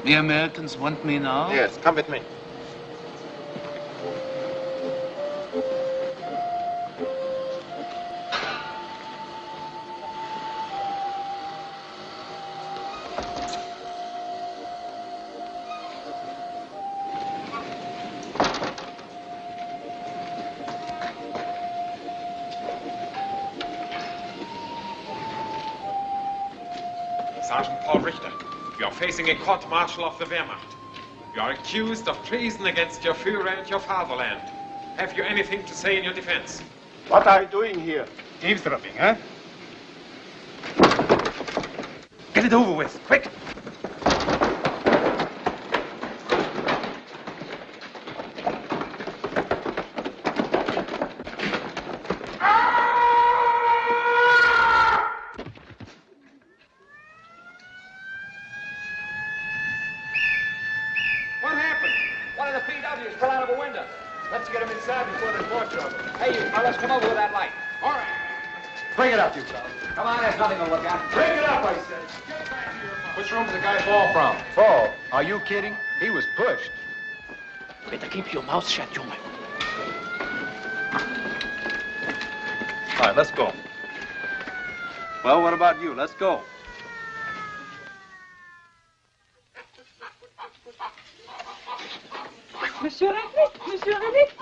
The Americans want me now? Yes, come with me. Sergeant Paul Richter, you are facing a court-martial of the Wehrmacht. You are accused of treason against your Führer and your fatherland. Have you anything to say in your defense? What are you doing here? Eavesdropping, huh? Get it over with, quick! What happened? One of the PWs fell out of a window. Let's get him inside before there's more trouble. Hey, you fellas, come over with that light. All right. Bring it up, you fellas. Come on, there's nothing to look at. Bring it up, I said. Which room did the guy fall from? Fall? Are you kidding? He was pushed. Better keep your mouth shut, Junge. All right, let's go. Well, what about you? Let's go. Monsieur Rennick, Monsieur Rennick.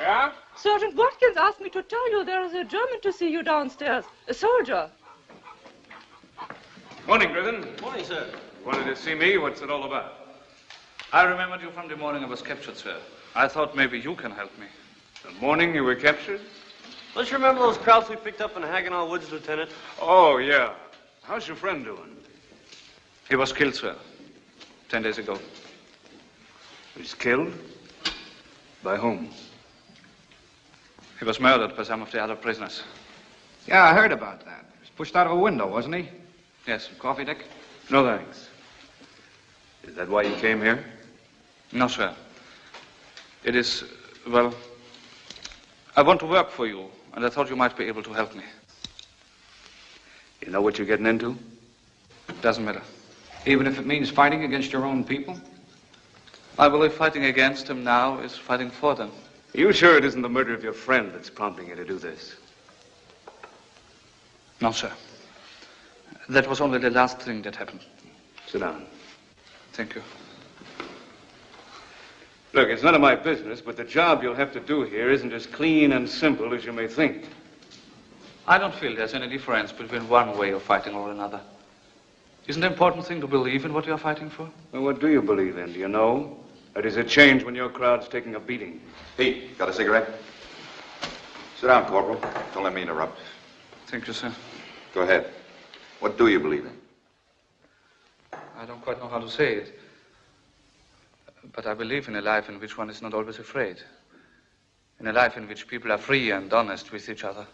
Yeah? Sergeant Watkins asked me to tell you there is a German to see you downstairs. A soldier. Morning, Griffin. Morning, sir. Wanted to see me? What's it all about? I remembered you from the morning I was captured, sir. I thought maybe you can help me. The morning you were captured? Don't you remember those crowds we picked up in Hagenall Woods, Lieutenant? Oh, yeah. How's your friend doing? He was killed, sir. 10 days ago. He's killed? By whom? He was murdered by some of the other prisoners. Yeah, I heard about that. He was pushed out of a window, wasn't he? Yes. Coffee, Dick? No, thanks. Is that why you came here? No, sir. It is, well, I want to work for you, and I thought you might be able to help me. You know what you're getting into? Doesn't matter. Even if it means fighting against your own people? I believe fighting against them now is fighting for them. Are you sure it isn't the murder of your friend that's prompting you to do this? No, sir. That was only the last thing that happened. Sit down. Thank you. Look, it's none of my business, but the job you'll have to do here isn't as clean and simple as you may think. I don't feel there's any difference between one way of fighting or another. Isn't the important thing to believe in what you're fighting for? Well, what do you believe in? Do you know? Or does it change when your crowd's taking a beating? Pete, got a cigarette? Sit down, Corporal. Don't let me interrupt. Thank you, sir. Go ahead. What do you believe in? I don't quite know how to say it. But I believe in a life in which one is not always afraid. In a life in which people are free and honest with each other.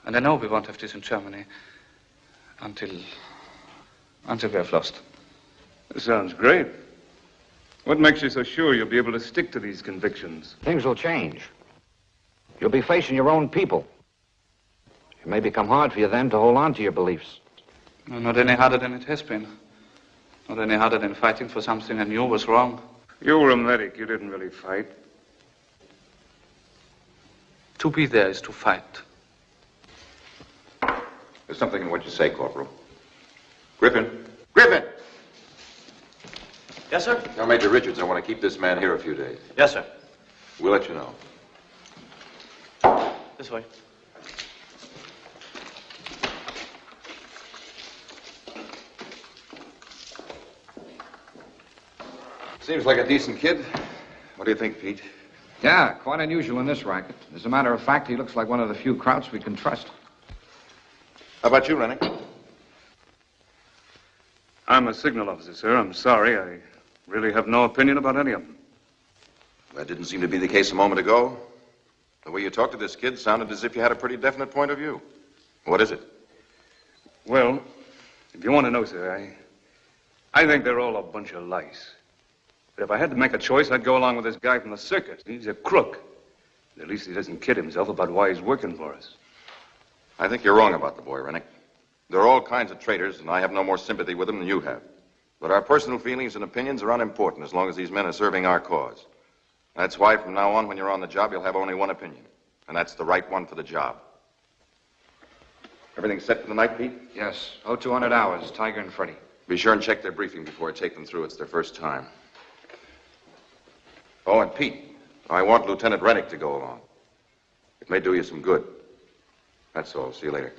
And I know we won't have this in Germany until we have lost. That sounds great. What makes you so sure you'll be able to stick to these convictions? Things will change. You'll be facing your own people. It may become hard for you then to hold on to your beliefs. No, not any harder than it has been. Not any harder than fighting for something I knew was wrong. You were a medic. You didn't really fight. To be there is to fight. There's something in what you say, Corporal. Griffin! Griffin! Yes, sir? Now, Major Richards, I want to keep this man here a few days. Yes, sir. We'll let you know. This way. Seems like a decent kid. What do you think, Pete? Yeah, quite unusual in this racket. As a matter of fact, he looks like one of the few Krauts we can trust. How about you, Rennick? I'm a signal officer, sir. I'm sorry. I really have no opinion about any of them. That didn't seem to be the case a moment ago. The way you talked to this kid sounded as if you had a pretty definite point of view. What is it? Well, if you want to know, sir, I think they're all a bunch of lies. But if I had to make a choice, I'd go along with this guy from the circus. He's a crook. At least he doesn't kid himself about why he's working for us. I think you're wrong about the boy, Rennick. There are all kinds of traitors, and I have no more sympathy with them than you have. But our personal feelings and opinions are unimportant as long as these men are serving our cause. That's why from now on, when you're on the job, you'll have only one opinion. And that's the right one for the job. Everything set for the night, Pete? Yes. 0200 hours, Tiger and Freddy. Be sure and check their briefing before I take them through. It's their first time. Oh, and Pete, I want Lieutenant Rennick to go along. It may do you some good. That's all. See you later.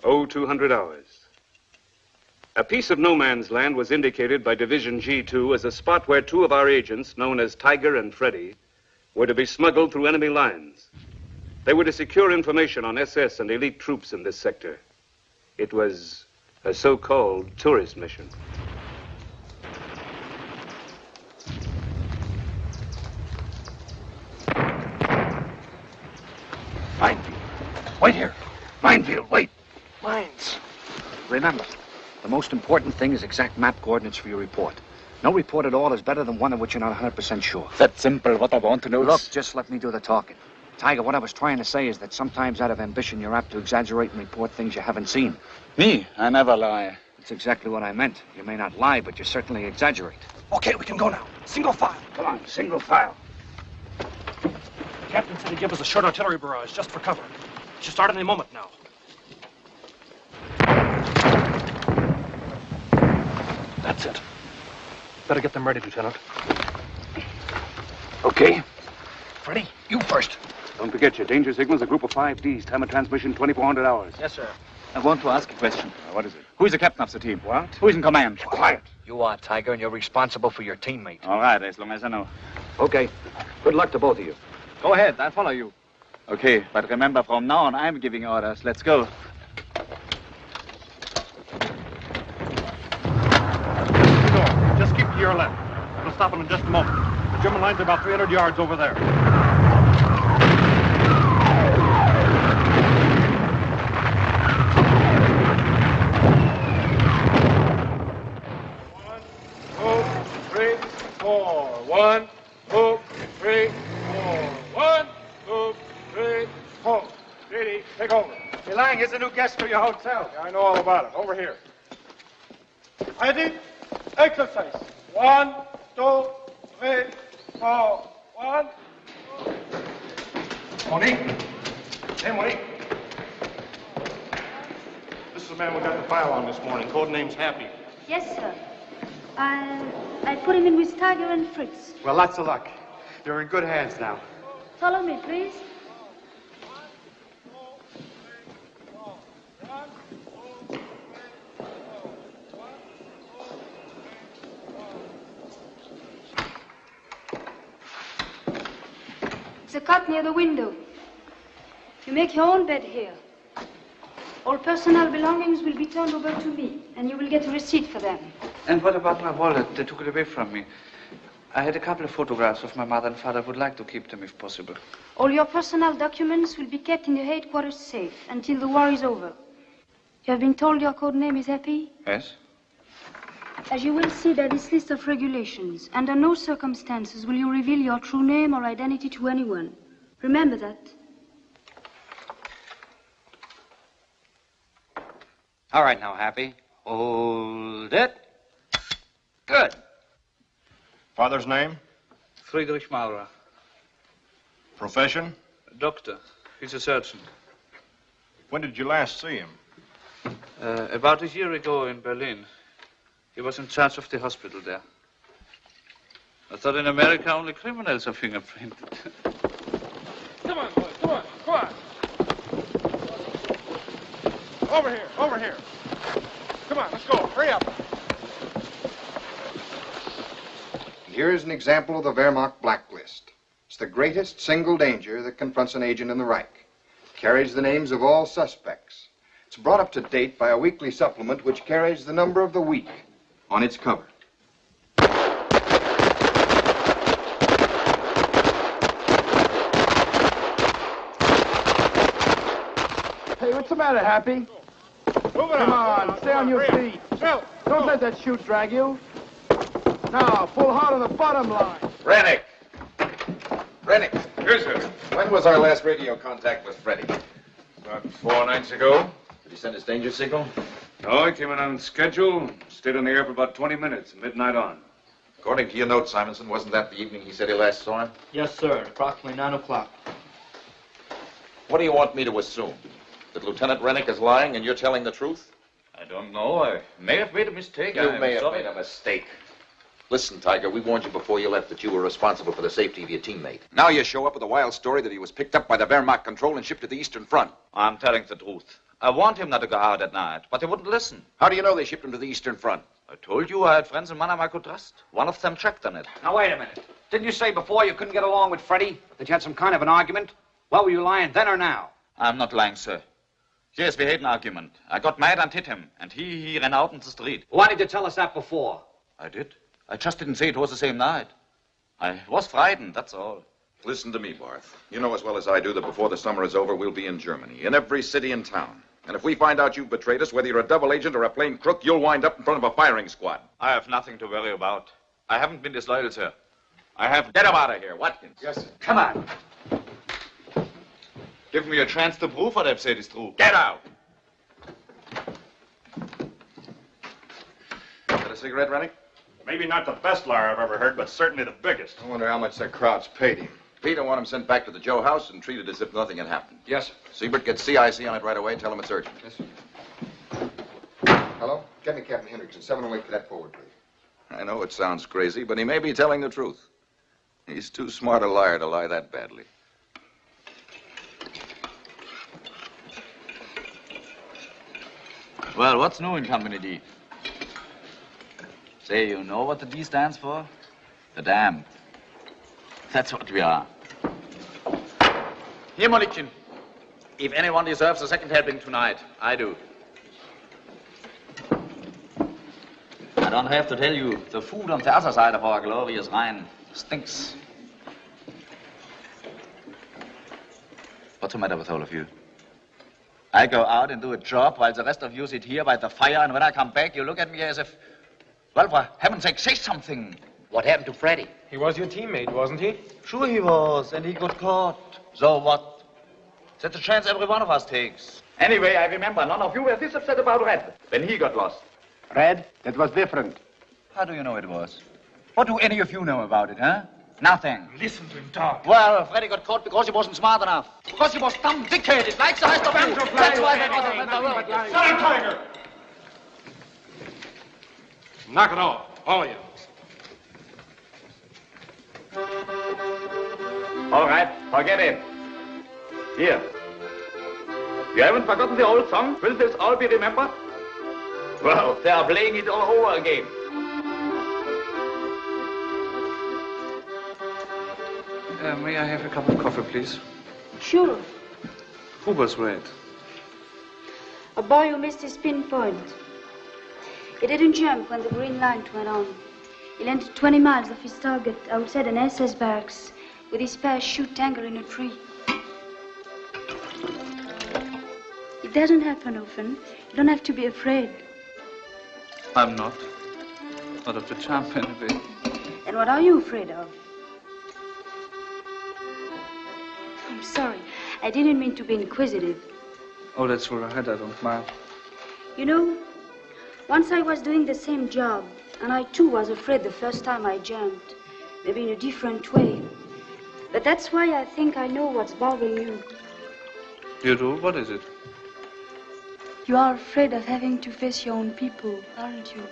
Oh, 200 hours. A piece of no man's land was indicated by Division G2 as a spot where two of our agents, known as Tiger and Freddy, were to be smuggled through enemy lines. They were to secure information on SS and elite troops in this sector. It was a so-called tourist mission. Minefield. Wait here. Minefield, wait. Mines. Remember, the most important thing is exact map coordinates for your report. No report at all is better than one of which you're not 100% sure. That's simple. What I want to know Look, just let me do the talking. Tiger, what I was trying to say is that sometimes out of ambition, you're apt to exaggerate and report things you haven't seen. Me? I never lie. That's exactly what I meant. You may not lie, but you certainly exaggerate. Okay, we can go now. Single file. Come on, single file. Captain said he'd give us a short artillery barrage just for cover. It should start any moment now. That's it. Better get them ready, Lieutenant. Okay. Freddy, you first. Don't forget your danger signal's a group of 5Ds. Time of transmission 2400 hours. Yes, sir. I want to ask a question. What is it? Who is the captain of the team? What? Who is in command? Quiet. You are, Tiger, and you're responsible for your teammate. All right, as long as I know. Okay. Good luck to both of you. Go ahead, I'll follow you. Okay, but remember, from now on, I'm giving orders. Let's go. Just keep to your left. We'll stop in just a moment. The German lines are about 300 yards over there. One, two, three, four. 1, 2, 3, 4. Didi, take over. Lang, here's a new guest for your hotel. Yeah, I know all about it. Over here. Ready? Exercise. 1, 2, 3, 4. 1, 2. Monique. Hey, Monique. This is the man we got the file on this morning. Code name's Happy. Yes, sir. I put him in with Tiger and Fritz. Well, lots of luck. You're in good hands now. Follow me, please. It's a cot near the window. You make your own bed here. All personal belongings will be turned over to me, and you will get a receipt for them. And what about my wallet? They took it away from me. I had a couple of photographs of my mother and father. Would like to keep them if possible. All your personal documents will be kept in the headquarters safe until the war is over. You have been told your code name is Happy? Yes? As you will see by this list of regulations, under no circumstances will you reveal your true name or identity to anyone. Remember that. All right now, Happy. Hold it. Good. Father's name? Friedrich Maurer. Profession? Doctor. He's a surgeon. When did you last see him? About a year ago in Berlin. He was in charge of the hospital there. I thought in America only criminals are fingerprinted. Come on, boys. Come on. Come on. Over here. Over here. Come on, let's go. Hurry up. Here is an example of the Wehrmacht blacklist. It's the greatest single danger that confronts an agent in the Reich. It carries the names of all suspects. It's brought up to date by a weekly supplement which carries the number of the week on its cover. Hey, what's the matter, Happy? Come on, stay on your feet. Don't let that chute drag you. Now, pull hard on the bottom line. Rennick! Rennick! Yes, sir. When was our last radio contact with Freddy? About 4 nights ago. Did he send his danger signal? No, he came in on schedule, stayed in the air for about 20 minutes, midnight on. According to your note, Simonson, wasn't that the evening he said he last saw him? Yes, sir, at approximately 9 o'clock. What do you want me to assume? That Lieutenant Rennick is lying and you're telling the truth? I don't know. I may have made a mistake. You may have made a mistake. Listen, Tiger, we warned you before you left that you were responsible for the safety of your teammate. Now you show up with a wild story that he was picked up by the Wehrmacht control and shipped to the Eastern Front. I'm telling the truth. I warned him not to go out at night, but he wouldn't listen. How do you know they shipped him to the Eastern Front? I told you I had friends in Mannheim I could trust. One of them checked on it. Now, wait a minute. Didn't you say before you couldn't get along with Freddie? That you had some kind of an argument? Well, were you lying then or now? I'm not lying, sir. Yes, we had an argument. I got mad and hit him, and he ran out in the street. Why did you tell us that before? I did. I just didn't say it was the same night. I was frightened, that's all. Listen to me, Barth. You know as well as I do that before the summer is over, we'll be in Germany, in every city in town. And if we find out you've betrayed us, whether you're a double agent or a plain crook, you'll wind up in front of a firing squad. I have nothing to worry about. I haven't been disloyal, sir. I have... Get him out of here, Watkins. Yes, sir. Come on. Give me a chance to prove what I've said is true. Get out! Got a cigarette, Rennick? Maybe not the best liar I've ever heard, but certainly the biggest. I wonder how much that crowd's paid him. Peter want him sent back to the Joe house and treated as if nothing had happened. Yes, sir. Siebert, get CIC on it right away. Tell him it's urgent. Yes, sir. Hello? Get me Captain Hendrickson, 708 Cadet forward, please. I know it sounds crazy, but he may be telling the truth. He's too smart a liar to lie that badly. Well, what's new in Company D? Say, you know what the D stands for? The Damned. That's what we are. Here, Monikin. If anyone deserves a second helping tonight, I do. I don't have to tell you, the food on the other side of our glorious Rhine stinks. What's the matter with all of you? I go out and do a job while the rest of you sit here by the fire, and when I come back, you look at me as if... Well, for heaven's sake, say something. What happened to Freddie? He was your teammate, wasn't he? Sure he was, and he got caught. So what? That's a chance every one of us takes. Anyway, I remember none of you were this upset about Red when he got lost. Red, that was different. How do you know it was? What do any of you know about it, huh? Nothing. Listen to him talk. Well, Freddie got caught because he wasn't smart enough. Because he was dumb, dick-headed, like the rest of you. That's why they got him. Shut him, Tiger! Knock it off, all of you. All right, forget it. Here. You haven't forgotten the old song? Will this all be remembered? Well, they are playing it all over again. May I have a cup of coffee, please? Sure. Who was Red? A boy who missed his pinpoint. He didn't jump when the green light went on. He landed 20 miles off his target outside an SS barracks with his parachute tangled in a tree. It doesn't happen often. You don't have to be afraid. I'm not. Not of the champ, anyway. And what are you afraid of? I'm sorry. I didn't mean to be inquisitive. Oh, that's all right. I don't mind. You know, once I was doing the same job, and I too was afraid the first time I jumped. Maybe in a different way. But that's why I think I know what's bothering you. You do? What is it? You are afraid of having to face your own people, aren't you?